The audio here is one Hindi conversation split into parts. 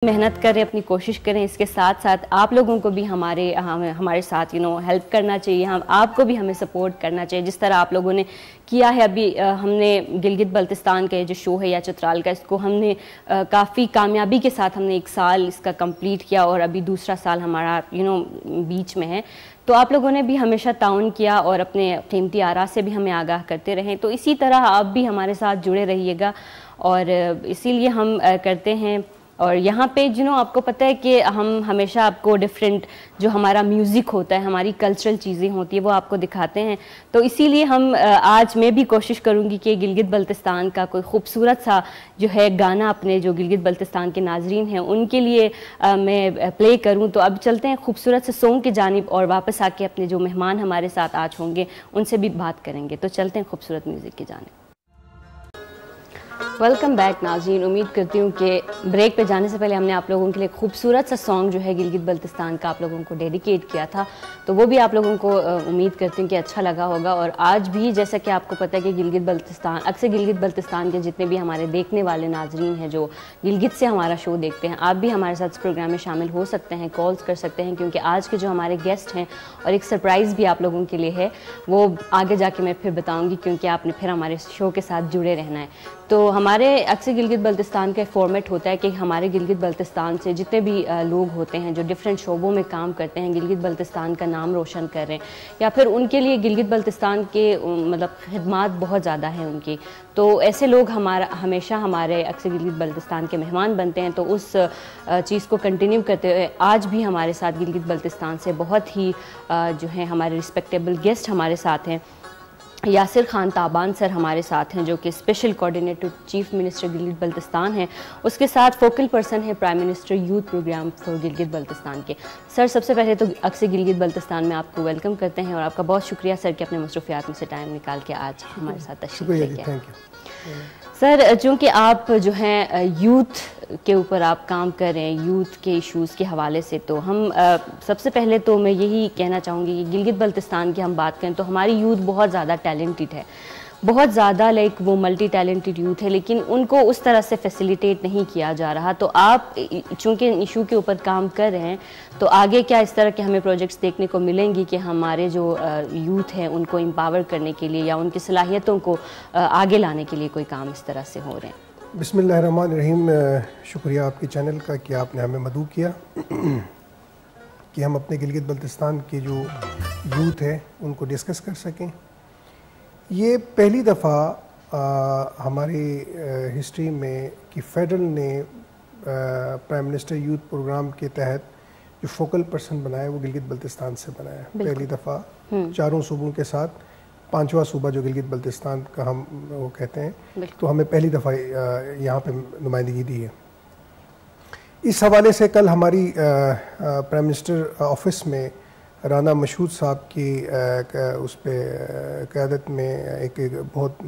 मेहनत करें, अपनी कोशिश करें। इसके साथ साथ आप लोगों को भी हमारे साथ हेल्प करना चाहिए। हम आपको भी हमें सपोर्ट करना चाहिए, जिस तरह आप लोगों ने किया है। अभी हमने गिलगित बल्तिस्तान का जो शो है या चित्राल का, इसको हमने काफ़ी कामयाबी के साथ हमने 1 साल इसका कंप्लीट किया और अभी दूसरा साल हमारा बीच में है। तो आप लोगों ने भी हमेशा ताउन किया और अपने कीमती आरा से भी हमें आगाह करते रहें। तो इसी तरह आप भी हमारे साथ जुड़े रहिएगा और इसीलिए हम करते हैं। और यहाँ पे आपको पता है कि हम हमेशा आपको डिफरेंट जो हमारा म्यूज़िक होता है, हमारी कल्चरल चीज़ें होती है, वो आपको दिखाते हैं। तो इसीलिए हम आज मैं भी कोशिश करूँगी कि गिलगित बल्तिस्तान का कोई खूबसूरत सा जो है गाना अपने जो गिलगित बल्तिस्तान के नाजरीन हैं उनके लिए मैं प्ले करूँ। तो अब चलते हैं खूबसूरत से सॉन्ग की जानिब और वापस आके अपने जो मेहमान हमारे साथ आज होंगे उनसे भी बात करेंगे। तो चलते हैं खूबसूरत म्यूज़िक की जानिब। वेलकम बैक नाज़रीन। उम्मीद करती हूँ कि ब्रेक पे जाने से पहले हमने आप लोगों के लिए खूबसूरत सा सॉन्ग जो है गिलगित बल्तिस्तान का आप लोगों को डेडिकेट किया था, तो वो भी आप लोगों को उम्मीद करती हूँ कि अच्छा लगा होगा। और आज भी जैसा कि आपको पता है कि गिलगित बल्तिस्तान अक्सर गिलगित बल्तिस्तान के जितने भी हमारे देखने वाले नाजरीन हैं जो गिलगित से हमारा शो देखते हैं, आप भी हमारे साथ इस प्रोग्राम में शामिल हो सकते हैं, कॉल्स कर सकते हैं, क्योंकि आज के जो हमारे गेस्ट हैं और एक सरप्राइज़ भी आप लोगों के लिए है, वो आगे जाके मैं फिर बताऊँगी, क्योंकि आपने फिर हमारे शो के साथ जुड़े रहना है। तो हमारे अक्सर गिलगित बल्तिस्तान का फॉर्मेट होता है कि हमारे गिलगित बल्तिस्तान से जितने भी लोग होते हैं जो डिफरेंट शोबों में काम करते हैं, गिलगित बल्तिस्तान का नाम रोशन कर रहे हैं, या फिर उनके लिए गिलगित बल्तिस्तान के मतलब खिदमात बहुत ज़्यादा हैं उनकी, तो ऐसे लोग हमेशा हमारे अक्सर गिलगित बल्तिस्तान के मेहमान बनते हैं। तो उस चीज़ को कंटिन्यू करते हुए आज भी हमारे साथ गिलगित बल्तिस्तान से बहुत ही जो है हमारे रिस्पेक्टेबल गेस्ट हमारे साथ हैं। यासिर खान ताबान सर हमारे साथ हैं, जो कि special coordinator chief minister Gilgit Baltistan हैं। उसके साथ फोकल पर्सन है prime minister youth program for Gilgit Baltistan के। सर, सबसे पहले तो अक्सर गिलगित बल्तिस्तान में आपको वेलकम करते हैं और आपका बहुत शुक्रिया सर कि अपने मसरूफियात में से टाइम निकाल के आज हमारे साथ तशरीफ लेके आए। सर, चूँकि आप जो हैं यूथ के ऊपर आप काम कर रहे हैं, यूथ के इश्यूज़ के हवाले से, तो हम सबसे पहले तो मैं यही कहना चाहूँगी कि गिलगित बल्तिस्तान की हम बात करें तो हमारी यूथ बहुत ज़्यादा टैलेंटेड है, बहुत ज़्यादा वो मल्टी टैलेंटेड यूथ है, लेकिन उनको उस तरह से फैसिलिटेट नहीं किया जा रहा। तो आप चूँकि इशू के ऊपर काम कर रहे हैं, तो आगे क्या इस तरह के हमें प्रोजेक्ट्स देखने को मिलेंगी कि हमारे जो यूथ हैं उनको एम्पावर करने के लिए या उनकी सलाहियतों को आगे लाने के लिए कोई काम इस तरह से हो रहे हैं? बिस्मिल्लाहिर्रहमानिर्रहीम। शुक्रिया आपके चैनल का कि आपने हमें मदऊ किया कि हम अपने गिलगित बल्तिस्तान के जो यूथ है उनको डिस्कस कर सकें। ये पहली दफ़ा हमारी हिस्ट्री में कि फेडरल ने प्राइम मिनिस्टर यूथ प्रोग्राम के तहत जो फोकल पर्सन बनाया वो गिलगित बल्तिस्तान से बनाया। पहली दफ़ा 4 सूबों के साथ 5वां सूबा जो गिलगित बल्तिस्तान का हम वो कहते हैं, तो हमें पहली दफ़ा यहाँ पे नुमाइंदगी दी है। इस हवाले से कल हमारी प्राइम मिनिस्टर ऑफिस में राना मशहूद साहब की उस पर क़यादत में एक बहुत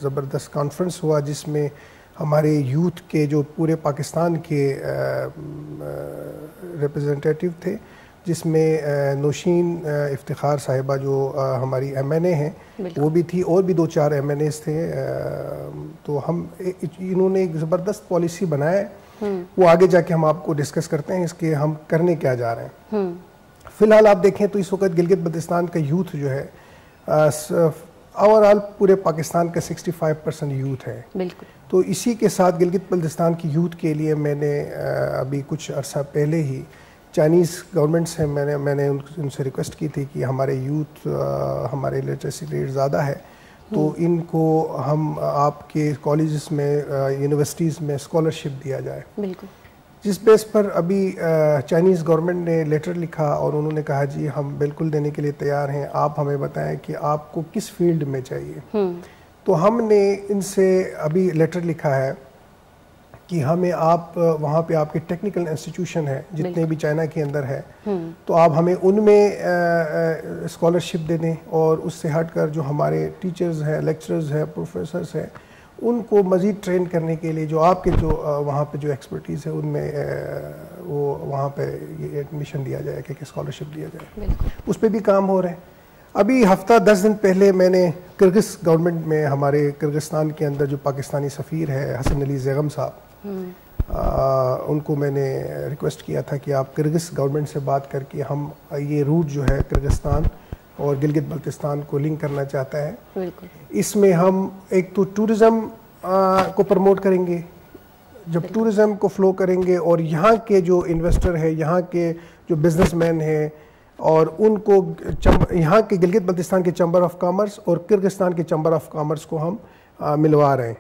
ज़बरदस्त कॉन्फ्रेंस हुआ, जिसमें हमारे यूथ के जो पूरे पाकिस्तान के रिप्रेजेंटेटिव थे, जिसमें नौशीन इफ्तिखार साहिबा जो हमारी MNA हैं वो भी थी, और भी 2-4 MNAs थे। तो इन्होंने एक ज़बरदस्त पॉलिसी बनाया है, वो आगे जाके हम आपको डिस्कस करते हैं इसके हम करने क्या जा रहे हैं। फ़िलहाल आप देखें तो इस वक्त गिलगित बल्तिस्तान का यूथ जो है ओवरऑल पूरे पाकिस्तान का 65% यूथ है। बिल्कुल। तो इसी के साथ गिलगित बल्तिस्तान की यूथ के लिए मैंने अभी कुछ अर्सा पहले ही चाइनीज़ गवर्नमेंट से मैंने उनसे रिक्वेस्ट की थी कि हमारे यूथ हमारे लिटरेसी रेट ज़्यादा है, तो इनको हम आपके कॉलेजेस में यूनिवर्सिटीज़ में स्कॉलरशिप दिया जाए। बिल्कुल। जिस बेस पर अभी चाइनीज़ गवर्नमेंट ने लेटर लिखा और उन्होंने कहा जी हम बिल्कुल देने के लिए तैयार हैं, आप हमें बताएं कि आपको किस फील्ड में चाहिए। तो हमने इनसे अभी लेटर लिखा है कि हमें आप वहाँ पे आपके टेक्निकल इंस्टीट्यूशन है जितने भी चाइना के अंदर है, तो आप हमें उनमें स्कॉलरशिप दे दें, और उससे हटकर जो हमारे टीचर्स हैं, लेक्चरर्स हैं, प्रोफेसर्स हैं, उनको मज़ीद ट्रेन करने के लिए जो आपके जो वहाँ पे जो एक्सपर्टीज़ है उनमें वो वहाँ पे ये एडमिशन दिया जाए कि स्कॉलरशिप दिया जाए। उस पर भी काम हो रहे हैं। अभी हफ्ता 10 दिन पहले मैंने किर्गिज़ गवर्नमेंट में हमारे किर्गिस्तान के अंदर जो पाकिस्तानी सफ़ीर है हसन अली ज़ैगम साहब, उनको मैंने रिक्वेस्ट किया था कि आप किर्गिज़ गवर्नमेंट से बात करके हम ये रूट जो है किर्गिस्तान और गिलगित बल्तिस्तान को लिंक करना चाहता है। बिल्कुल। इसमें हम एक तो टूरिज़्म को प्रमोट करेंगे, जब टूरिज़्म को फ्लो करेंगे और यहाँ के जो इन्वेस्टर है, यहाँ के जो बिजनेसमैन हैं और उनको यहाँ के गिलगित बल्तिस्तान के चैम्बर ऑफ कॉमर्स और किर्गिस्तान के चैम्बर ऑफ कॉमर्स को हम मिलवा रहे हैं।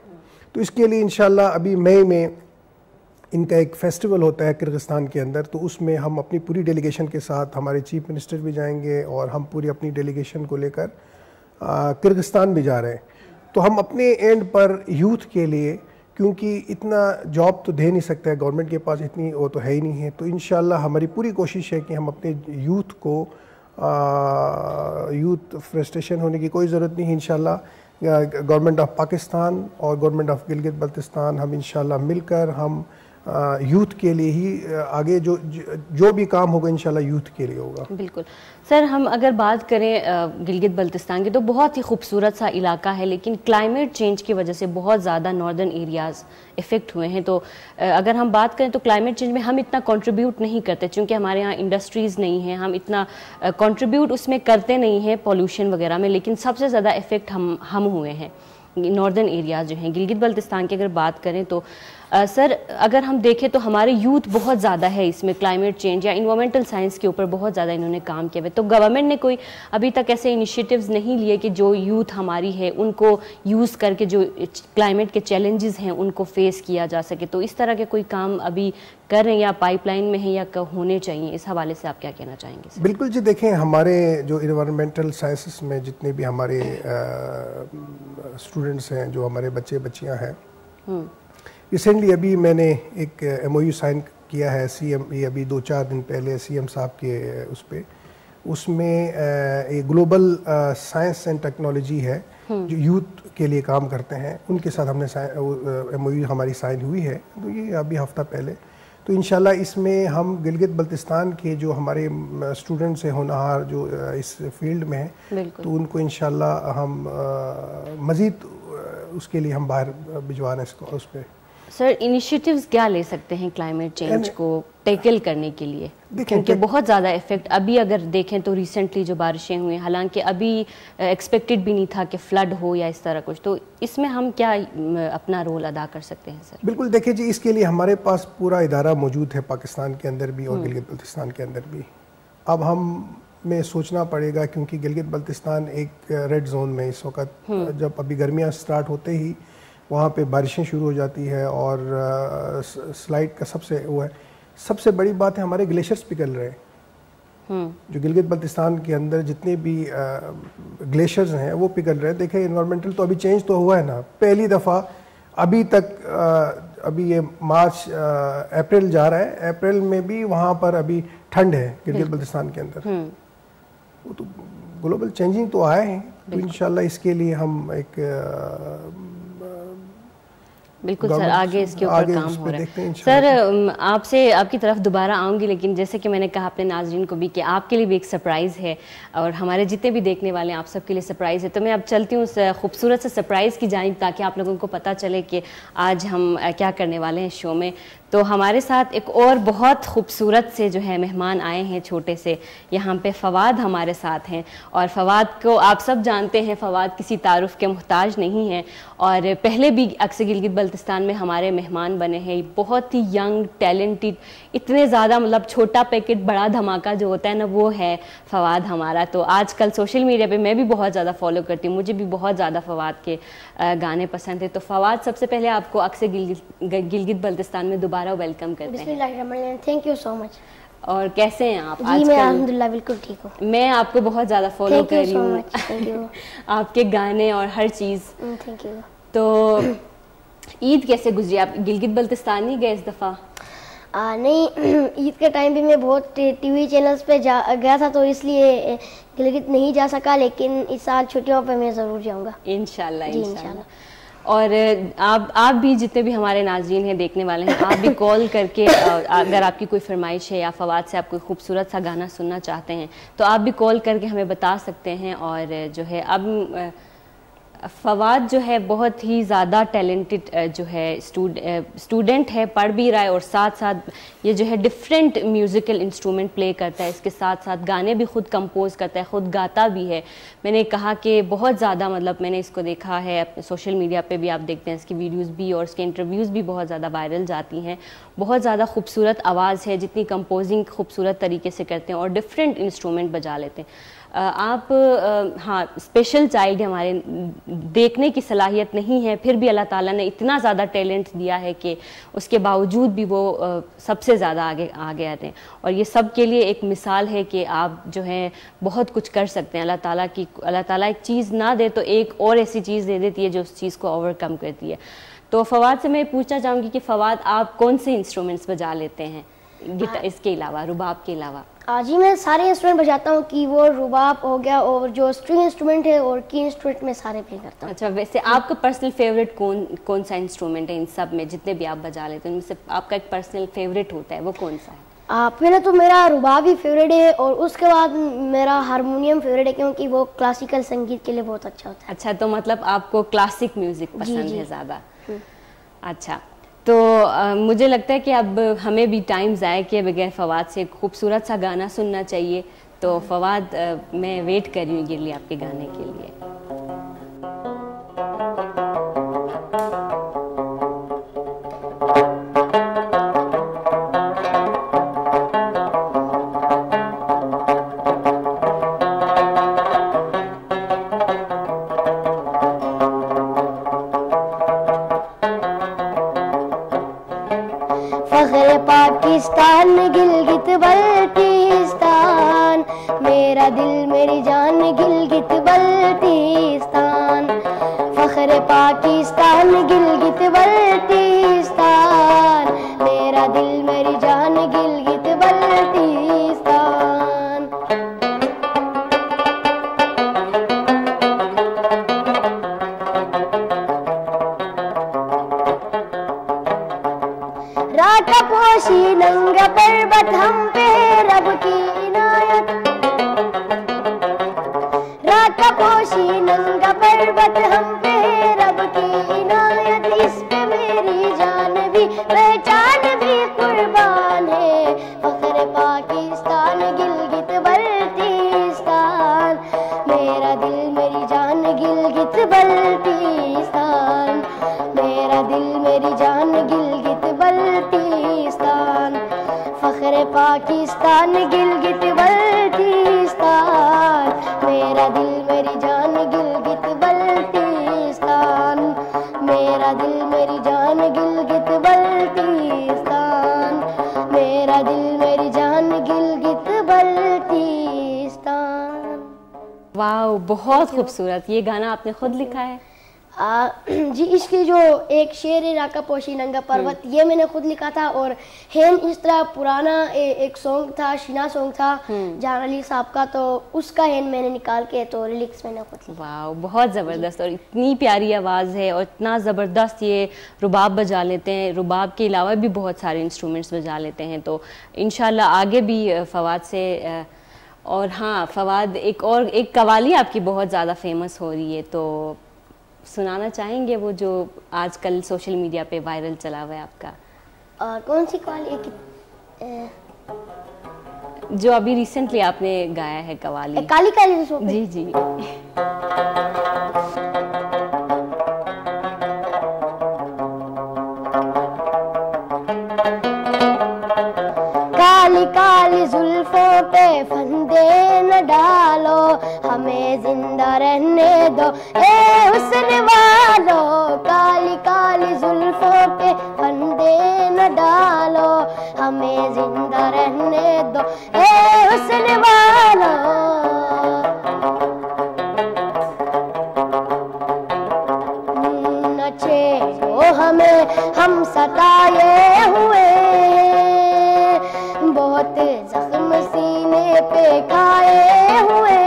तो इसके लिए इंशाल्लाह अभी मई में इनका एक फेस्टिवल होता है किर्गिस्तान के अंदर, तो उसमें हम अपनी पूरी डेलीगेशन के साथ, हमारे चीफ मिनिस्टर भी जाएंगे और हम पूरी अपनी डेलीगेशन को लेकर किर्गिस्तान भी जा रहे हैं। तो हम अपने एंड पर यूथ के लिए, क्योंकि इतना जॉब तो दे नहीं सकता है गवर्नमेंट के पास, इतनी वो तो है ही नहीं है, तो इंशाल्लाह हमारी पूरी कोशिश है कि हम अपने यूथ को यूथ फ्रस्ट्रेशन होने की कोई ज़रूरत नहीं है। इंशाल्लाह गवर्नमेंट ऑफ पाकिस्तान और गवर्नमेंट ऑफ गिलगित बल्तिस्तान हम इंशाल्लाह मिलकर हम यूथ के लिए ही आगे जो भी काम होगा इंशाल्लाह यूथ के लिए होगा। बिल्कुल सर, हम अगर बात करें गिलगित बल्तिस्तान की तो बहुत ही खूबसूरत सा इलाका है, लेकिन क्लाइमेट चेंज की वजह से बहुत ज़्यादा नॉर्दर्न एरियाज़ इफ़ेक्ट हुए हैं। तो अगर हम बात करें तो क्लाइमेट चेंज में हम इतना कंट्रीब्यूट नहीं करते, क्योंकि हमारे यहाँ इंडस्ट्रीज़ नहीं हैं, हम इतना कंट्रीब्यूट उसमें करते नहीं हैं पॉल्यूशन वगैरह में, लेकिन सबसे ज़्यादा इफ़ेक्ट हम हुए हैं नॉर्दर्न एरियाज़ जो हैं। गिलगित बल्तिस्तान की अगर बात करें तो सर अगर हम देखें तो हमारे यूथ बहुत ज़्यादा है इसमें, क्लाइमेट चेंज या इन्वायरमेंटल साइंस के ऊपर बहुत ज़्यादा इन्होंने काम किया है। तो गवर्नमेंट ने कोई अभी तक ऐसे इनिशिएटिव्स नहीं लिए कि जो यूथ हमारी है उनको यूज़ करके जो क्लाइमेट के चैलेंजेस हैं उनको फेस किया जा सके। तो इस तरह के कोई काम अभी कर रहे हैं या पाइपलाइन में है या होने चाहिए, इस हवाले से आप क्या कहना चाहेंगे सर? बिल्कुल जी, देखें हमारे जो इन्वायरमेंटल साइंसेस में जितने भी हमारे स्टूडेंट्स हैं, जो हमारे बच्चे बच्चियां हैं, रिसेंटली अभी मैंने एक MOU साइन किया है CM, ये अभी 2-4 दिन पहले CM साहब के उसमें एक ग्लोबल साइंस एंड टेक्नोलॉजी है जो यूथ के लिए काम करते हैं, उनके साथ हमने MOU हमारी साइन हुई है, तो ये अभी हफ्ता पहले। तो इंशाल्लाह इसमें हम गिलगित बल्तिस्तान के जो हमारे स्टूडेंट्स हैं होनहार जो इस फील्ड में हैं, तो उनको इंशाल्लाह हम मज़ीद उसके लिए हम बाहर भिजवाना इसको उस पर। सर इनिशिएटिव्स क्या ले सकते हैं क्लाइमेट चेंज को टैकल करने के लिए, क्योंकि बहुत ज़्यादा इफेक्ट अभी अगर देखें तो रिसेंटली जो बारिशें हुई, हालांकि अभी एक्सपेक्टेड भी नहीं था कि फ्लड हो या इस तरह कुछ, तो इसमें हम क्या अपना रोल अदा कर सकते हैं सर? बिल्कुल, देखिए जी, इसके लिए हमारे पास पूरा इदारा मौजूद है पाकिस्तान के अंदर भी और गिलगित बल्तिस्तान के अंदर भी। अब हमें सोचना पड़ेगा, क्योंकि गिलगित बल्तिस्तान एक रेड जोन में इस वक्त, जब अभी गर्मियाँ स्टार्ट होते ही वहाँ पे बारिशें शुरू हो जाती है और स्लाइड का सबसे बड़ी बात है हमारे ग्लेशियर्स पिघल रहे हैं। जो गिलगित बल्तिस्तान के अंदर जितने भी ग्लेशियर्स हैं वो पिघल रहे हैं। देखिए इन्वायरमेंटल तो अभी चेंज तो हुआ है ना, पहली दफ़ा अभी तक अभी ये मार्च अप्रैल जा रहा है, अप्रैल में भी वहाँ पर अभी ठंड है गिलगित बल्तिस्तान के अंदर। वो तो ग्लोबल चेंजिंग तो आए हैं, तो इंशाल्लाह इसके लिए हम एक बिल्कुल सर आगे इसके ऊपर काम हो रहा है। सर आपसे आपकी तरफ दोबारा आऊँगी, लेकिन जैसे कि मैंने कहा अपने नाज़रीन को भी कि आपके लिए भी एक सरप्राइज़ है और हमारे जितने भी देखने वाले हैं आप सबके लिए सरप्राइज़ है। तो मैं अब चलती हूँ उस खूबसूरत से सरप्राइज़ की जानिब, ताकि आप लोगों को पता चले कि आज हम क्या करने वाले हैं शो में। तो हमारे साथ एक और बहुत खूबसूरत से जो है मेहमान आए हैं छोटे से, यहाँ पे फ़वाद हमारे साथ हैं। और फ़वाद को आप सब जानते हैं, फ़वाद किसी तारुफ के मोहताज नहीं हैं और पहले भी अक्सर गिलगित बल्तिस्तान में हमारे मेहमान बने हैं। बहुत ही यंग टैलेंटेड, इतने ज़्यादा मतलब छोटा पैकेट बड़ा धमाका जो होता है ना, वो है फ़वाद हमारा। तो आजकल सोशल मीडिया पे मैं भी बहुत ज़्यादा फॉलो करती हूँ, मुझे भी बहुत ज़्यादा फ़वाद के गाने पसंद है। तो फ़वाद सबसे पहले आपको अक्सर गिलगित बल्तिस्तान में दोबारा वेलकम करते हैं। Thank you so much. और कैसे हैं आप? जी मैं अल्हम्दुलिल्लाह बिल्कुल ठीक हूँ। मैं आपको बहुत ज़्यादा फॉलो कर रही हूँ, आपके गाने और हर चीज़। Thank you. तो ईद कैसे गुजरी? आप गिलगित बल्तिस्तान नहीं गए इस दफ़ा? नहीं, ईद के टाइम भी मैं बहुत टीवी चैनल्स पे गया था, तो इसलिए गिलगित नहीं जा सका, लेकिन इस साल छुट्टियों पे मैं ज़रूर जाऊँगा इंशाल्लाह। इंशाल्लाह। और आप भी जितने भी हमारे नाज़रीन हैं देखने वाले हैं, आप भी कॉल करके अगर आपकी कोई फरमाइश है या फ़वाद से आप कोई खूबसूरत सा गाना सुनना चाहते हैं तो आप भी कॉल करके हमें बता सकते हैं। और जो है अब फवाद जो है बहुत ही ज़्यादा टैलेंटेड जो है स्टूडेंट है, पढ़ भी रहा है और साथ साथ ये जो है डिफरेंट म्यूज़िकल इंस्ट्रूमेंट प्ले करता है, इसके साथ साथ गाने भी खुद कंपोज करता है, खुद गाता भी है। मैंने कहा कि बहुत ज़्यादा मतलब मैंने इसको देखा है अपने सोशल मीडिया पे भी, आप देखते हैं इसकी वीडियोस भी और इसके इंटरव्यूज़ भी बहुत ज़्यादा वायरल जाती हैं। बहुत ज़्यादा खूबसूरत आवाज़ है, जितनी कंपोजिंग खूबसूरत तरीके से करते हैं और डिफरेंट इंस्ट्रूमेंट बजा लेते हैं। आप हाँ स्पेशल चाइल्ड है, हमारे देखने की सलाहियत नहीं है, फिर भी अल्लाह ताला ने इतना ज़्यादा टैलेंट दिया है कि उसके बावजूद भी वो सबसे ज़्यादा आगे आते हैं और ये सब के लिए एक मिसाल है कि आप जो है बहुत कुछ कर सकते हैं। अल्लाह ताला एक चीज़ ना दे तो एक और ऐसी चीज़ दे देती है जो उस चीज़ को ओवरकम करती है। तो फवाद से मैं पूछना चाहूँगी कि फवाद आप कौन से इंस्ट्रूमेंट्स बजा लेते हैं गिटार इसके अलावा, रुबाब के अलावा? जी मैं सारे इंस्ट्रूमेंट बजाता हूँ, कीबोर्ड, रुबाब हो गया और जो स्ट्रिंग इंस्ट्रूमेंट है और की इंस्ट्रूमेंट में सारे प्ले करता हूँ। अच्छा, वैसे आपका पर्सनल फेवरेट कौन सा इंस्ट्रूमेंट है इन सब में, जितने भी आप बजा लेते हैं उनमें से आपका एक पर्सनल फेवरेट होता है, वो कौन सा है? पहले तो मेरा रुबाब ही फेवरेट है और उसके बाद मेरा हारमोनियम फेवरेट है क्योंकि वो क्लासिकल संगीत के लिए बहुत अच्छा होता है। अच्छा, तो मतलब आपको क्लासिक म्यूजिक पसंद है ज़्यादा? अच्छा, तो मुझे लगता है कि अब हमें भी टाइम ज़ाया किए बगैर फवाद से खूबसूरत सा गाना सुनना चाहिए। तो फवाद मैं वेट कर रही हूँ गिरली आपके गाने के लिए। फख्र पाकिस्तान गिलगित बल्टिस्तान, मेरा दिल मेरी जान गिलगित बल्टिस्तान। फख्र पाकिस्तान गिलगित बल्टिस्तान, मेरा दिल मेरी जान गिलगित बल्टिस्तान। राका पोशी नंगा पर्वत हम पे रब की इनायत, राका पोशी नंगा पर्वत हम पे रब की इनायत। इस पे मेरी जान भी पहचान भी कुर्बान है। फख्र पाकिस्तान गिलगित बल्टिस्तान, मेरा दिल मेरी जान गिलगित बल्टिस्तान, मेरा दिल मेरी जान गिलगित बल्टिस्तान। फख्र पाकिस्तान गिलगित बल्टिस्तान, मेरा दिल मेरी जान गिलगित बल्टिस्तान, मेरा दिल मेरी जान गिलगित बल्टिस्तान, मेरा दिल मेरी जान गिलगित बल्टिस्तान। वाह, बहुत खूबसूरत। ये गाना आपने खुद लिखा है? जी इसकी जो एक शेर है राका पोशी नंगा पर्वत, ये मैंने खुद लिखा था। और हेन इस तरह पुराना एक सॉन्ग था, शीना सॉन्ग था जहान अली साहब का, तो उसका हेन मैंने निकाल के तो लिरिक्स मैंने खुद लिखा। वाह, बहुत ज़बरदस्त और इतनी प्यारी आवाज़ है और इतना ज़बरदस्त ये रुबाब बजा लेते हैं। रुबाब के अलावा भी बहुत सारे इंस्ट्रूमेंट्स बजा लेते हैं। तो इंशाल्लाह आगे भी फवाद से और हाँ फवाद, एक कवाली आपकी बहुत ज़्यादा फेमस हो रही है, तो सुनाना चाहेंगे वो जो आजकल सोशल मीडिया पे वायरल चला हुआ है आपका? कौन सी कवाली? जो अभी रिसेंटली आपने गाया है कवाली, काली काली। जी जी। काली काली जुल्फों पे फंदे न डालो, हमें जिंदा रहने दो ए हुस्न वालो। काली काली जुल्फों पे फंदे न डालो, हमें जिंदा रहने दो ए हुस्न वालो। नचे हो हमें हम सताए हुए, बहुत जख्म सीने पे खाए हुए।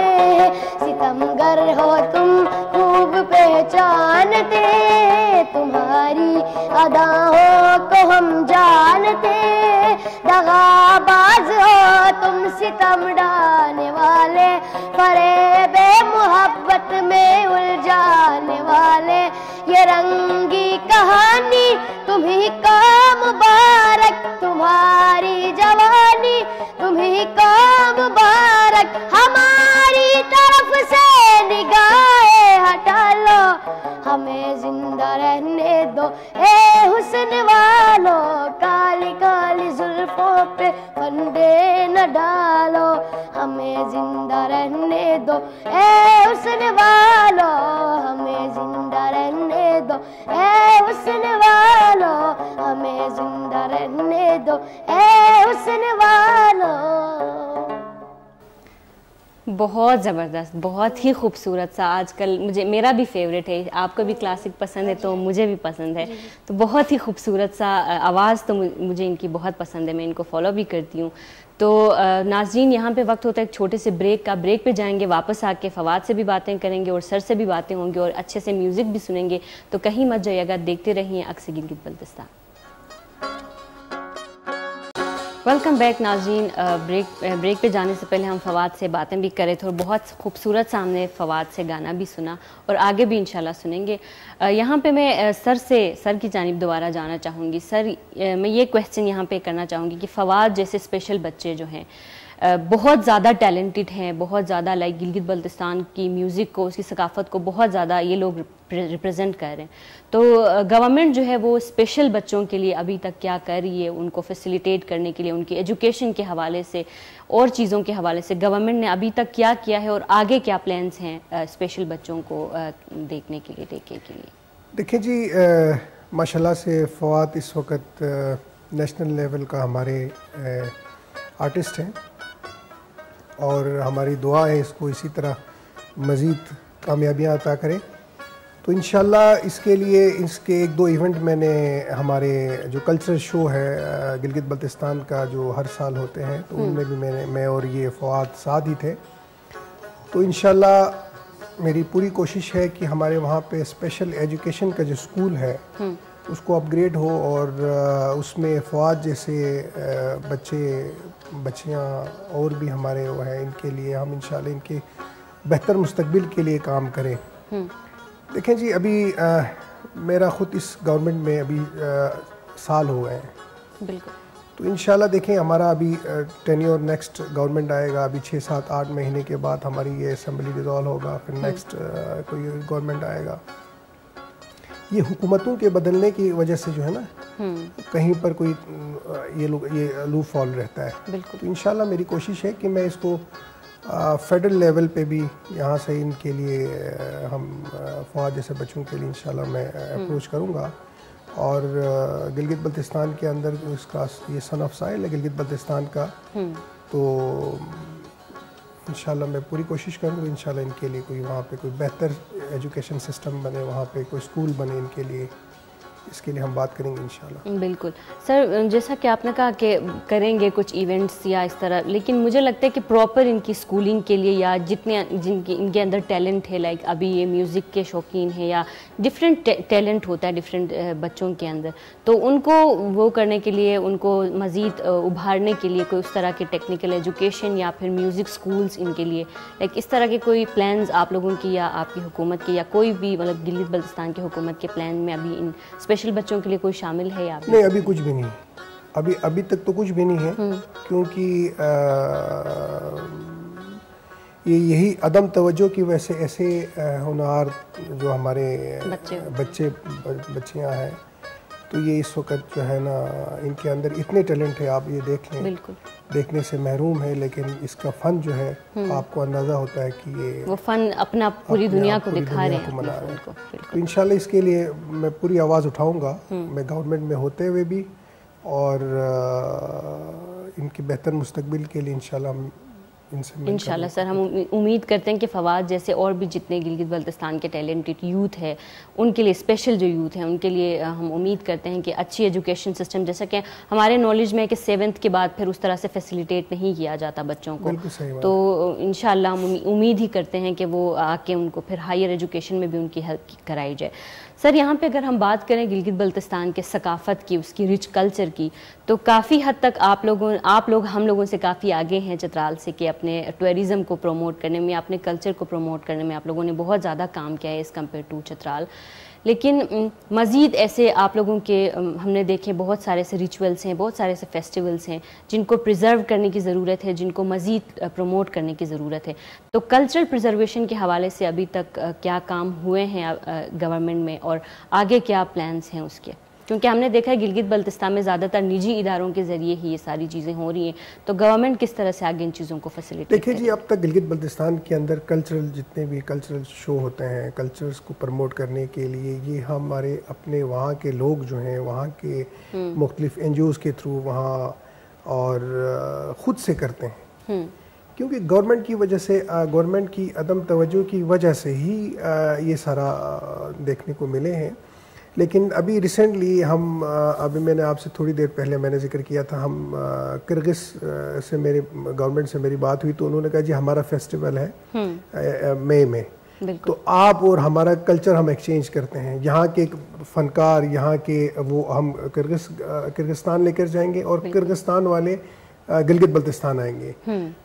सितमगर हो तुम खूब पहचानते, तुम्हारी अदाओं को हम जानते। दगाबाज हो तुम सितम डालने वाले, फरेबे मोहब्बत में उलझाने वाले, ये रंगी कहानी तुम्ही का मुबारक, तुम्हारी जवानी तुम्ही का मुबारक, हमारी तरफ से निगाहें हटा लो, हमें जिंदा रहने दो ए हुस्न वालों, काली काली जुल्फों पे फंदे न डालो, हमें जिंदा रहने दो ए हुस्न वालों, हमें जिंदा रहने दो ए हुस्न वालों, हमें जिंदा रहने दो ए हुस्न वालों। बहुत ज़बरदस्त, बहुत ही खूबसूरत सा। आजकल मेरा भी फेवरेट है, आपको भी क्लासिक पसंद है तो मुझे भी पसंद है, तो बहुत ही खूबसूरत सा आवाज़ तो मुझे इनकी बहुत पसंद है, मैं इनको फॉलो भी करती हूँ। तो नाज़रीन, यहाँ पे वक्त होता है एक छोटे से ब्रेक का। ब्रेक पे जाएंगे, वापस आके फवाद से भी बातें करेंगे और सर से भी बातें होंगी और अच्छे से म्यूज़िक भी सुनेंगे, तो कहीं मत जाइएगा, देखते रहिए अक्स गिलगित बल्तिस्तान। वेलकम बैक नाज़रीन। ब्रेक पे जाने से पहले हम फवाद से बातें भी करे थे और बहुत खूबसूरत सामने फवाद से गाना भी सुना और आगे भी इंशाल्लाह सुनेंगे। यहाँ पे मैं सर की जानिब दोबारा जाना चाहूँगी। सर, मैं ये क्वेश्चन यहाँ पे करना चाहूँगी कि फवाद जैसे स्पेशल बच्चे जो हैं बहुत ज़्यादा टैलेंटेड हैं, बहुत ज़्यादा लाइक गिलगित बल्तिस्तान की म्यूज़िक को, उसकी सकाफ़त को बहुत ज़्यादा ये लोग रिप्रेजेंट कर रहे हैं, तो गवर्नमेंट जो है वो स्पेशल बच्चों के लिए अभी तक क्या कर रही है, उनको फैसिलिटेट करने के लिए, उनकी एजुकेशन के हवाले से और चीज़ों के हवाले से गवर्नमेंट ने अभी तक क्या किया है और आगे क्या प्लान्स हैं स्पेशल बच्चों को देखने के लिए? देखिए जी, माशाल्लाह से फवाद इस वक्त नेशनल लेवल का हमारे आर्टिस्ट हैं और हमारी दुआ है इसको इसी तरह मज़ीद कामयाबियाँ अता करें। तो इंशाल्लाह इसके लिए इसके 1-2 इवेंट मैंने, हमारे जो कल्चरल शो है गिलगित बल्तिस्तान का जो हर साल होते हैं, तो उनमें भी मैं और ये फवाद साथ ही थे। तो इंशाल्लाह मेरी पूरी कोशिश है कि हमारे वहाँ पे स्पेशल एजुकेशन का जो स्कूल है उसको अपग्रेड हो और उसमें फवाद जैसे बच्चियाँ और भी हमारे वो हैं, इनके लिए हम इंशाल्लाह इनके बेहतर मुस्तकबिल के लिए काम करें। देखें जी, अभी मेरा ख़ुद इस गवर्नमेंट में अभी साल हो गए हैं, बिल्कुल। तो इंशाल्लाह देखें हमारा अभी टेन्योर नेक्स्ट गवर्नमेंट आएगा, अभी 6-7-8 महीने के बाद हमारी ये असेंबली डिज़ोल्व होगा, फिर नेक्स्ट कोई गवर्नमेंट आएगा। ये हुकूमतों के बदलने की वजह से जो है ना, कहीं पर कोई ये लूप फॉल रहता है। तो इंशाल्लाह मेरी कोशिश है कि मैं इसको फेडरल लेवल पे भी यहाँ से इनके लिए हम फवाद जैसे बच्चों के लिए इंशाल्लाह मैं अप्रोच करूँगा और गिलगित बल्तिस्तान के अंदर जो इसका ये सन ऑफ साइल है गिलगित बल्तिस्तान का, तो इंशाल्लाह मैं पूरी कोशिश करूँगा इंशाल्लाह इनके लिए कोई वहाँ पे कोई बेहतर एजुकेशन सिस्टम बने, वहाँ पे कोई स्कूल बने इनके लिए, इसके लिए हम बात करेंगे इंशाल्लाह। बिल्कुल सर, जैसा कि आपने कहा कि करेंगे कुछ इवेंट्स या इस तरह, लेकिन मुझे लगता है कि प्रॉपर इनकी स्कूलिंग के लिए या जिनकी इनके अंदर टैलेंट है, लाइक अभी ये म्यूज़िक के शौकीन है या डिफरेंट टैलेंट होता है डिफरेंट बच्चों के अंदर, तो उनको वो करने के लिए, उनको मज़ीद उभारने के लिए कोई उस तरह के टेक्निकल एजुकेशन या फिर म्यूज़िक स्कूल्स इनके लिए, लाइक इस तरह के कोई प्लान्स आप लोगों की या आपकी हुकूमत की या कोई भी मतलब गिलगित बल्तिस्तान की हुकूमत के प्लान में अभी इन स्पेशल बच्चों के लिए कोई शामिल है या नहीं? अभी कुछ भी नहीं, अभी तक तो कुछ भी नहीं है, क्योंकि यही अदम तवज्जो की वजह से ऐसे होनहार जो हमारे बच्चियाँ हैं, तो ये इस वक्त जो है ना इनके अंदर इतने टैलेंट है, आप ये देख लें, देखने से महरूम है, लेकिन इसका फ़न जो है आपको अंदाज़ा होता है कि ये वो फ़न अपना पूरी दुनिया को दिखा रहे हैं। तो इंशाल्लाह इसके लिए मैं पूरी आवाज़ उठाऊंगा, मैं गवर्नमेंट में होते हुए भी, और इनके बेहतर मुस्तकबिल के लिए इंशाल्लाह सर हम उम्मीद करते हैं कि फवाद जैसे और भी जितने गिलगित बल्तिस्तान के टैलेंटेड यूथ है, उनके लिए स्पेशल जो यूथ है उनके लिए हम उम्मीद करते हैं कि अच्छी एजुकेशन सिस्टम, जैसा कि हमारे नॉलेज में है कि 7th के बाद फिर उस तरह से फैसिलिटेट नहीं किया जाता बच्चों को, तो इंशाल्लाह हम उम्मीद ही करते हैं कि वो आके उनको फिर हायर एजुकेशन में भी उनकी हेल्प कराई जाए। सर यहाँ पे अगर हम बात करें गिलगित बल्तिस्तान के सकाफ़त की, उसकी रिच कल्चर की, तो काफ़ी हद तक आप लोग हम लोगों से काफ़ी आगे हैं चित्राल से कि अपने टूरिज़म को प्रमोट करने में, अपने कल्चर को प्रमोट करने में आप लोगों ने बहुत ज़्यादा काम किया है एज़ कम्पेयर टू चित्राल। लेकिन मज़ीद ऐसे आप लोगों के हमने देखे बहुत सारे ऐसे रिचुअल्स हैं, बहुत सारे ऐसे फेस्टिवल्स हैं जिनको प्रिजर्व करने की ज़रूरत है, जिनको मज़ीद प्रमोट करने की ज़रूरत है। तो कल्चरल प्रिजर्वेशन के हवाले से अभी तक क्या काम हुए हैं गवर्नमेंट में और आगे क्या प्लान्स हैं उसके? क्योंकि हमने देखा है गिलगित बल्तिस्तान में ज़्यादातर निजी इदारों के ज़रिए ही ये सारी चीज़ें हो रही हैं, तो गवर्नमेंट किस तरह से आगे इन चीज़ों को फैसिलिटेट? देखिए जी, अब तक गिलगित बल्तिस्तान के अंदर कल्चरल जितने भी कल्चरल शो होते हैं, कल्चर्स को प्रमोट करने के लिए ये हमारे अपने वहाँ के लोग जो हैं, वहाँ के मुख्तलिफ NGOs के थ्रू वहाँ और ख़ुद से करते हैं। क्योंकि गवर्नमेंट की वजह से, गवर्नमेंट की अदम तवज्जो की वजह से ही ये सारा देखने को मिले हैं। लेकिन अभी रिसेंटली हम अभी मैंने आपसे थोड़ी देर पहले मैंने जिक्र किया था, हम किर्गिज़ से मेरे गवर्नमेंट से मेरी बात हुई तो उन्होंने कहा जी हमारा फेस्टिवल है मई में, तो आप और हमारा कल्चर हम एक्सचेंज करते हैं। यहाँ के फ़नकार, यहाँ के वो हम किर्गिस्तान लेकर जाएंगे और किर्गिस्तान वाले गिलगित बल्तिस्तान आएंगे,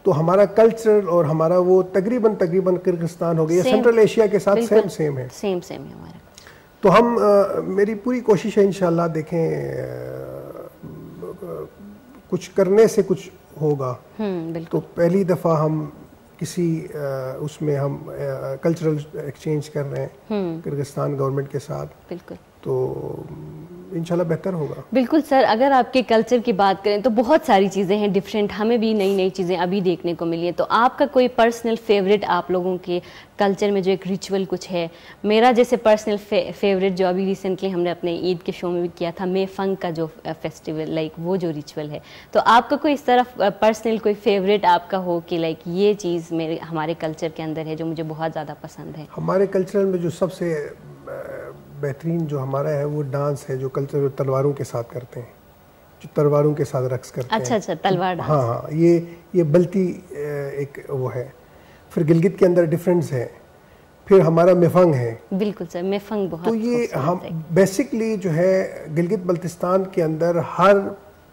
तो हमारा कल्चर और हमारा वो तकरीबन किर्गिस्तान हो गया, सेंट्रल एशिया के साथ सेम है हमारा। तो हम मेरी पूरी कोशिश है इंशाल्लाह, देखें कुछ करने से कुछ होगा। तो पहली दफ़ा हम किसी उसमें हम कल्चरल एक्सचेंज कर रहे हैं किर्गिस्तान गवर्नमेंट के साथ, बिल्कुल, तो इंशाल्लाह बेहतर होगा। बिल्कुल सर, अगर आपके कल्चर की बात करें तो बहुत सारी चीज़ें हैं डिफरेंट, हमें भी नई नई चीज़ें अभी देखने को मिली है। तो आपका कोई पर्सनल फेवरेट आप लोगों के कल्चर में जो एक रिचुअल कुछ है? मेरा जैसे पर्सनल फेवरेट जो अभी रिसेंटली हमने अपने ईद के शो में भी किया था, मे फंग का जो फेस्टिवल, लाइक वो जो रिचुअल है, तो आपका कोई इस तरफ पर्सनल कोई फेवरेट आपका हो कि लाइक ये चीज़ मेरे हमारे कल्चर के अंदर है जो मुझे बहुत ज़्यादा पसंद है? हमारे कल्चर में जो सबसे बेहतरीन जो हमारा है वो डांस है, जो कल्चर तलवारों के साथ करते हैं, जो तलवारों के साथ रक्स करते हैं। अच्छा, तलवार डांस। हाँ, ये बल्ती एक वो है। फिर गिलगित के अंदर डिफरेंस है। फिर हमारा मेफंग है। बिल्कुल सर, मेफंग बहुत। तो ये हम बेसिकली जो है गिलगित बल्तिस्तान के अंदर हर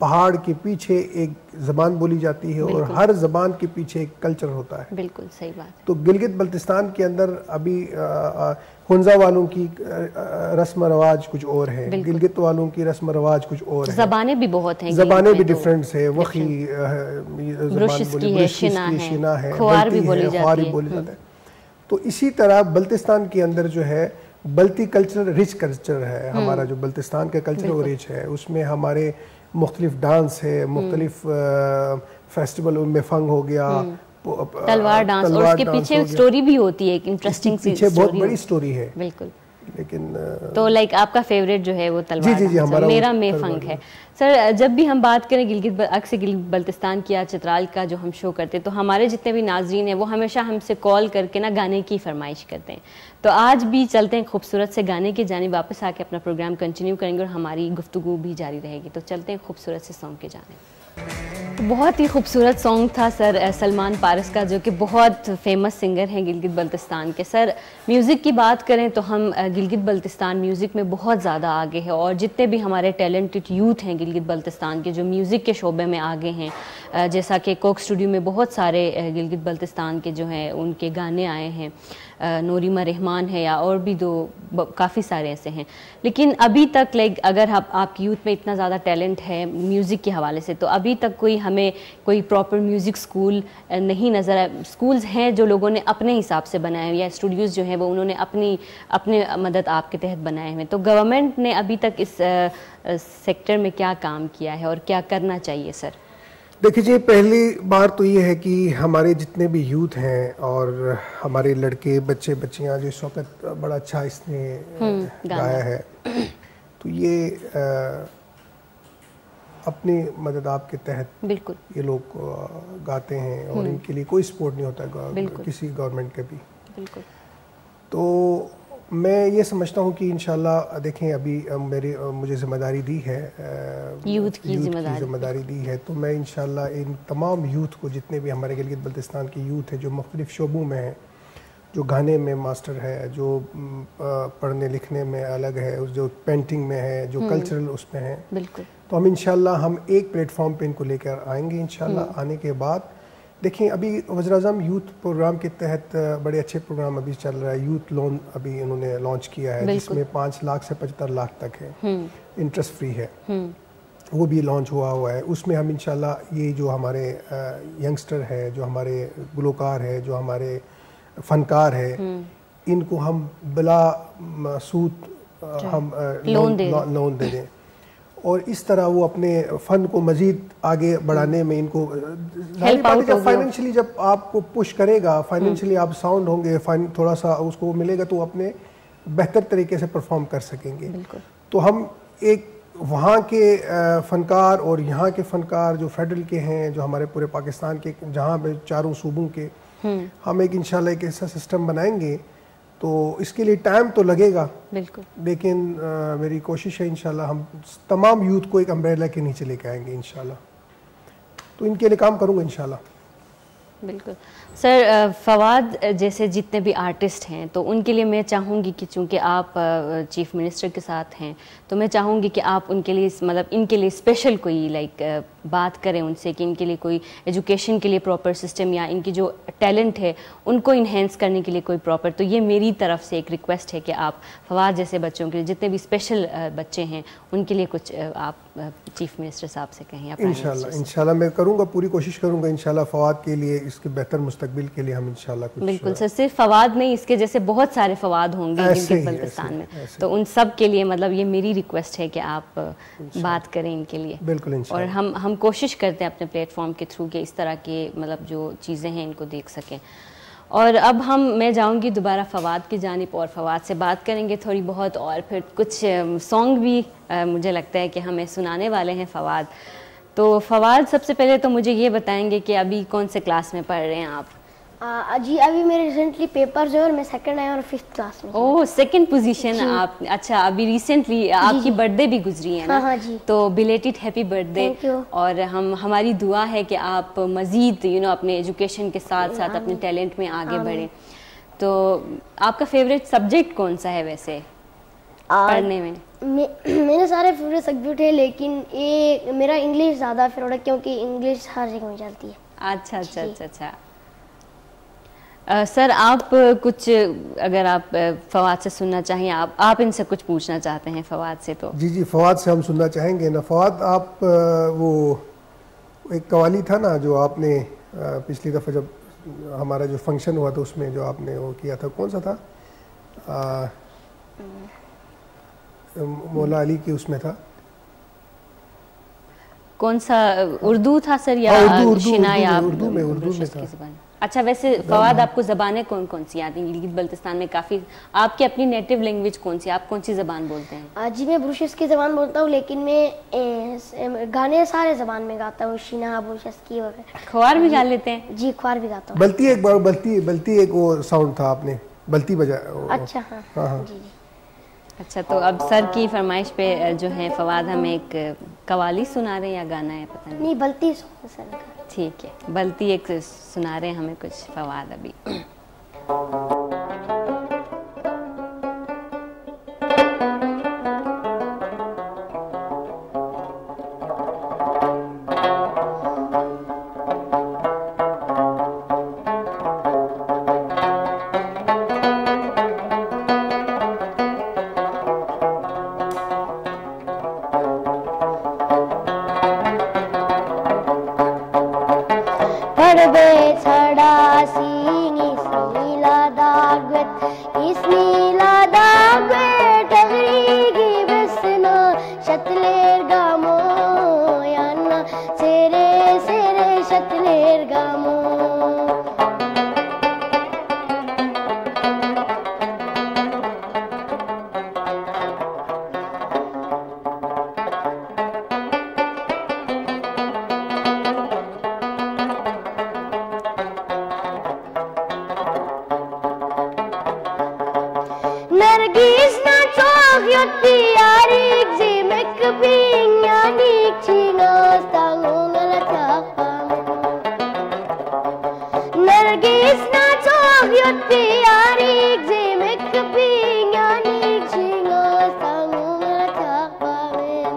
पहाड़ के पीछे एक ज़बान बोली जाती है और हर ज़बान के पीछे एक कल्चर होता है। बिल्कुल सही बात। तो गिलगित बल्तिस्तान के अंदर अभी हुंजा वालों की रस्म रवाज कुछ और है, गिलगित वालों की रस्म रवाज कुछ और है, ज़बानें भी बहुत हैं, ज़बानें भी डिफरेंस है। वही शिना है, ख्वार भी बोली जाता है। तो इसी तरह बल्तिस्तान के अंदर जो है बल्ती कल्चर रिच कल्चर है। हमारा जो बल्तिस्तान का कल्चर वो रिच है, उसमें हमारे मुख्तलिफ डांस है, मुख्तलिफ फेस्टिवल, उनमें फंग हो गया, तलवार डांस, और उसके पीछे स्टोरी भी होती है, एक इंटरेस्टिंग सी पीछे बहुत बड़ी स्टोरी है। बिल्कुल। लेकिन तो लाइक आपका फेवरेट जो है वो तलवार जी, डांस, मेरा मे फंग है। सर, जब भी हम बात करें गिलगित बल्तिस्तान की या चित्राल का जो हम शो करते हैं, तो हमारे जितने भी नाजरीन हैं वो हमेशा हमसे कॉल करके ना गाने की फरमाइश करते हैं। तो आज भी चलते हैं खूबसूरत से गाने की जानिब, वापस आके अपना प्रोग्राम कंटिन्यू करेंगे और हमारी गुफ्तगू भी जारी रहेगी। तो चलते हैं खूबसूरत से सॉन्ग के जानिब। बहुत ही खूबसूरत सॉन्ग था सर सलमान पारस का, जो कि बहुत फेमस सिंगर हैं गिलगित बल्तिस्तान के। सर, म्यूज़िक की बात करें तो हम गिलगित बल्तिस्तान म्यूज़िक में बहुत ज़्यादा आगे है, और जितने भी हमारे टैलेंटेड यूथ हैं गिलगित बल्तिस्तान के जो म्यूज़िक के शोबे में आगे हैं, जैसा कि कोक स्टूडियो में बहुत सारे गिलगित बल्तिस्तान के जो हैं उनके गाने आए हैं, नूरिमा रहमान है या और भी दो काफ़ी सारे ऐसे हैं। लेकिन अभी तक लाइक अगर आपकी यूथ में इतना ज़्यादा टैलेंट है म्यूज़िक के हवाले से, तो अभी तक हमें कोई प्रॉपर म्यूज़िक स्कूल नहीं नज़र आए। स्कूल्स हैं जो लोगों ने अपने हिसाब से बनाए हैं, या स्टूडियोज़ जो हैं वो उन्होंने अपने मदद आपके तहत बनाए हैं। तो गवर्नमेंट ने अभी तक इस सेक्टर में क्या काम किया है और क्या करना चाहिए सर? देखिए जी, पहली बात तो ये है कि हमारे जितने भी यूथ हैं और हमारे लड़के बच्चे बच्चियां जो इस वक्त बड़ा अच्छा इसने गाया है, तो ये अपनी मदद आपके तहत बिल्कुल ये लोग गाते हैं और इनके लिए कोई सपोर्ट नहीं होता किसी गवर्नमेंट का भी। बिल्कुल। तो मैं ये समझता हूँ कि इंशाल्लाह देखें, अभी मुझे जिम्मेदारी दी है, यूथ की जिम्मेदारी दी है, तो मैं इंशाल्लाह इन तमाम यूथ को, जितने भी हमारे गिलगित बल्तिस्तान के यूथ है जो मुख्तलिफ शोबों में हैं, जो गाने में मास्टर है, जो पढ़ने लिखने में अलग है, जो पेंटिंग में है, जो कल्चरल उसमें है। बिल्कुल। तो हम इंशाल्लाह हम एक प्लेटफॉर्म पे इनको लेकर आएंगे इंशाल्लाह। आने के बाद देखिए, अभी वज़ीर-ए-आज़म यूथ प्रोग्राम के तहत बड़े अच्छे प्रोग्राम अभी चल रहा है। यूथ लोन अभी इन्होंने लॉन्च किया है, जिसमें 5 लाख से 75 लाख तक है, इंटरेस्ट फ्री है। वो भी लॉन्च हुआ है। उसमें हम इंशाल्लाह ये जो हमारे यंगस्टर है, जो हमारे गुलकार है, जो हमारे फनकार है, इनको हम बिला सूद हम लोन दे दें और इस तरह वो अपने फ़न को मज़ीद आगे बढ़ाने में इनको फाइनेंशियली जब आपको पुश करेगा, फाइनेंशियली आप साउंड होंगे, थोड़ा सा उसको मिलेगा तो अपने बेहतर तरीके से परफॉर्म कर सकेंगे। तो हम एक वहाँ के फ़नकार और यहाँ के फ़नकार जो फेडरल के हैं, जो हमारे पूरे पाकिस्तान के जहाँ पे चारों सूबों के, हम एक इंशाल्लाह एक ऐसा सिस्टम बनाएंगे। तो इसके लिए टाइम तो लगेगा बिल्कुल, लेकिन मेरी कोशिश है इंशाल्लाह हम तमाम यूथ को एक अम्ब्रेला के नीचे लेके आएंगे इंशाल्लाह। तो इनके लिए काम करूँगा इंशाल्लाह। बिल्कुल सर। फवाद जैसे जितने भी आर्टिस्ट हैं, तो उनके लिए मैं चाहूँगी कि चूँकि आप चीफ मिनिस्टर के साथ हैं, तो मैं चाहूँगी कि आप उनके लिए मतलब इनके लिए स्पेशल कोई लाइक बात करें उनसे कि इनके लिए कोई एजुकेशन के लिए प्रॉपर सिस्टम या इनकी जो टैलेंट है उनको इन्हेंस करने के लिए कोई प्रॉपर, तो ये मेरी तरफ से एक रिक्वेस्ट है कि आप फवाद जैसे बच्चों के लिए, जितने भी स्पेशल बच्चे हैं, उनके लिए कुछ आप चीफ मिनिस्टर साहब से कहें। इंशाल्लाह मैं करूँगा, पूरी कोशिश करूँगा इंशाल्लाह फवाद के लिए, इसके बेहतर मुस्तकबिल के लिए हम इंशाल्लाह कुछ। बिल्कुल सर, सिर्फ फवाद नहीं, इसके जैसे बहुत सारे फवाद होंगे गिलगित बल्तिस्तान में, तो उन सब के लिए मतलब ये मेरी रिक्वेस्ट है कि आप बात करें इनके लिए। बिल्कुल इंशाल्लाह। और हम कोशिश करते हैं अपने प्लेटफॉर्म के थ्रू कि इस तरह के मतलब जो चीज़ें हैं इनको देख सकें। और अब मैं जाऊंगी दोबारा फवाद की जानिब और फवाद से बात करेंगे थोड़ी बहुत, और फिर कुछ सॉन्ग भी मुझे लगता है कि हमें सुनाने वाले हैं फवाद। तो फवाद, सबसे पहले तो मुझे ये बताएंगे कि अभी कौन से क्लास में पढ़ रहे हैं आप? जी अभी मेरे रिसेंटली पेपर्स है और मैं सेकंड आया और 5th क्लास में। ओह, सेकंड पोजीशन आप। अच्छा, अभी रिसेंटली आपकी बर्थडे भी गुजरी है ना? हाँ जी। तो बिलेटेड हैप्पी बर्थडे। और हमारी दुआ है कि आप मज़ीद अपने एजुकेशन के साथ साथ अपने टैलेंट में आगे बढ़ें। तो आपका फेवरेट सब्जेक्ट कौन सा है वैसे पढ़ने में? मेरे सारे फेवरेट सब्जेक्ट है, लेकिन ये मेरा इंग्लिश ज़्यादा फेवरेट है क्योंकि इंग्लिश हर जगह में चलती है। अच्छा अच्छा अच्छा अच्छा। सर, आप कुछ अगर आप फवाद से सुनना चाहें, आप इनसे कुछ पूछना चाहते हैं फवाद से? तो जी फवाद से हम सुनना चाहेंगे ना। फवाद, आप वो एक कवाली था ना जो आपने पिछली दफ़ा जब हमारा जो फंक्शन हुआ था उसमें जो आपने वो किया था, कौन सा था? मौला अली की उसमें था, कौन सा? उर्दू था सर या शिना या उर्दू में था? अच्छा, वैसे फवाद आपको ज़बानें कौन कौन सी आती हैं? गिलगित बल्तिस्तान में काफ़ी, आपकी अपनी नेटिव लैंग्वेज कौन सी? आप कौन सी ज़बान बोलते हैं? जी मैं ब्रुशेस की ज़बान बोलता हूँ, लेकिन मैं गाने सारे ज़बान में गाता हूँ, शीना ब्रुशेस की वगैरह। ख्वार भी गा लेते हैं? जी ख्वार भी गाता हूँ। बल्ती एक वो साउंड था, आपने बल्ती बजाया। अच्छा हाँ जी। अच्छा, तो अब सर की फरमाइश पे जो है फवाद हमें एक कवाली सुना रहे हैं या गाना है, पता नहीं। बल्ती सर का। ठीक है, बल्ती एक सुना रहे हैं हमें कुछ फवाद अभी। Yutti Arik Zimek Pinganik Shingo Sangunga Takpamin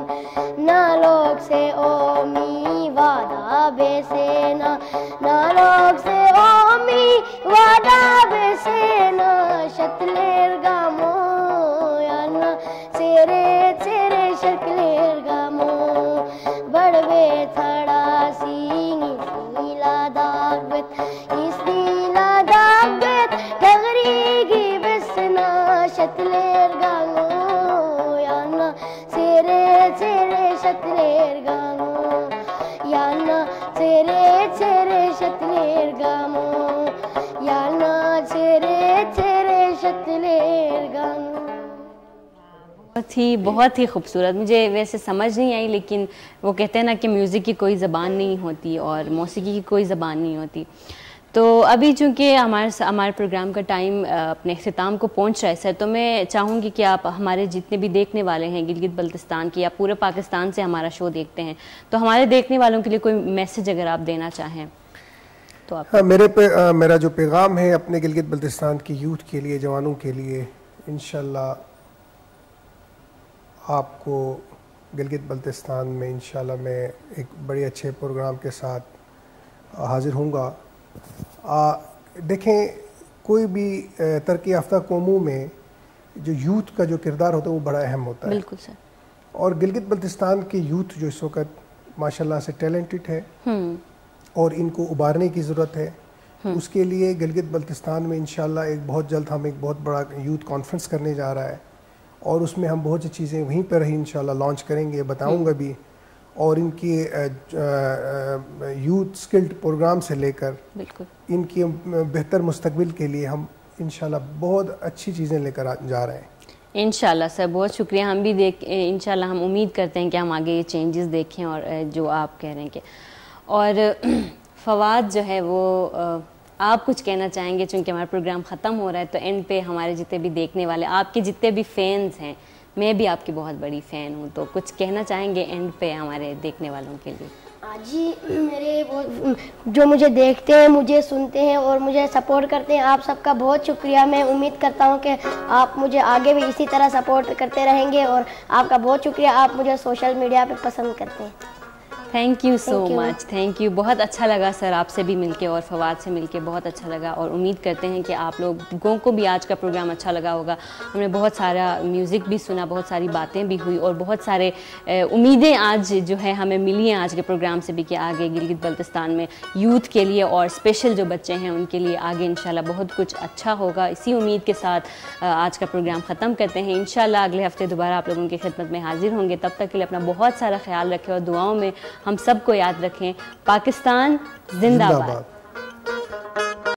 Nalog se Omi Vada Besena Nalog se Omi Vada Besena Shatler Gamo Yana Sere Sere Shatler Gamo Badve Thada Singi Nila Dagwet Isnila Dagwet Tagrigi Besena Shatler Gamo Yana Sere Sere Shatler Gamo Yana Sere Sere Shatler Gamo Yana Sere Sere Shatler Gamo। बहुत ही खूबसूरत। मुझे वैसे समझ नहीं आई, लेकिन वो कहते हैं ना कि म्यूज़िक की कोई ज़बान नहीं होती और मौसीकी की कोई ज़बान नहीं होती। तो अभी चूँकि हमारे प्रोग्राम का टाइम अपने अख्ताम को पहुँच रहा है सर, तो मैं चाहूँगी कि आप हमारे जितने भी देखने वाले हैं गिलगित बल्तिस्तान के या पूरे पाकिस्तान से हमारा शो देखते हैं, तो हमारे देखने वालों के लिए कोई मैसेज अगर आप देना चाहें तो आप। मेरा जो पैगाम है अपने गिलगित बल्तिस्तान की यूथ के लिए, जवानों के लिए, इंशाल्लाह आपको गिलगित बल्तिस्तान में इंशाल्लाह मैं एक बड़े अच्छे प्रोग्राम के साथ हाज़िर हूँगा। देखें, कोई भी तरक्की याफ्ता कौमों में जो यूथ का जो किरदार होता है वो बड़ा अहम होता है। बिल्कुल सर। और गिलगित बल्तिस्तान के यूथ जो इस वक्त माशाल्लाह से टैलेंटेड है और इनको उबारने की ज़रूरत है। उसके लिए गिलगित बल्तिस्तान में इंशाल्लाह एक बहुत जल्द हम एक बहुत बड़ा यूथ कॉन्फ्रेंस करने जा रहा है और उसमें हम बहुत सी चीज़ें वहीं पर ही इंशाल्लाह लॉन्च करेंगे, बताऊंगा भी। और इनकी यूथ स्किल्ड प्रोग्राम से लेकर इनकी बेहतर मुस्तकबिल के लिए हम इंशाल्लाह बहुत अच्छी चीज़ें लेकर जा रहे हैं। इंशाल्लाह सर, बहुत शुक्रिया। हम भी इंशाल्लाह हम उम्मीद करते हैं कि हम आगे ये चेंजेस देखें और जो आप कह रहे हैं कि और फवाद जो है वो आप कुछ कहना चाहेंगे, चूँकि हमारा प्रोग्राम ख़त्म हो रहा है, तो एंड पे हमारे जितने भी देखने वाले, आपके जितने भी फैंस हैं, मैं भी आपकी बहुत बड़ी फ़ैन हूँ, तो कुछ कहना चाहेंगे एंड पे हमारे देखने वालों के लिए? जी, मेरे वो जो मुझे देखते हैं, मुझे सुनते हैं और मुझे सपोर्ट करते हैं, आप सबका बहुत शुक्रिया। मैं उम्मीद करता हूँ कि आप मुझे आगे भी इसी तरह सपोर्ट करते रहेंगे और आपका बहुत शुक्रिया, आप मुझे सोशल मीडिया पे पसंद करते हैं। Thank you so much, thank you. बहुत अच्छा लगा सर आपसे भी मिलके और फवाद से मिलके बहुत अच्छा लगा और उम्मीद करते हैं कि आप लोगों को भी आज का प्रोग्राम अच्छा लगा होगा। हमने बहुत सारा म्यूज़िक भी सुना, बहुत सारी बातें भी हुई और बहुत सारे उम्मीदें आज जो है हमें मिली हैं आज के प्रोग्राम से भी कि आगे गिलगित बल्तिस्तान में यूथ के लिए और स्पेशल जो बच्चे हैं उनके लिए आगे इंशाल्लाह बहुत कुछ अच्छा होगा। इसी उम्मीद के साथ आज का प्रोग्राम ख़त्म करते हैं। इंशाल्लाह अगले हफ्ते दोबारा आप लोगों की खिदमत में हाजिर होंगे। तब तक के लिए अपना बहुत सारा ख्याल रखें और दुआओं में हम सबको याद रखें। पाकिस्तान जिंदाबाद।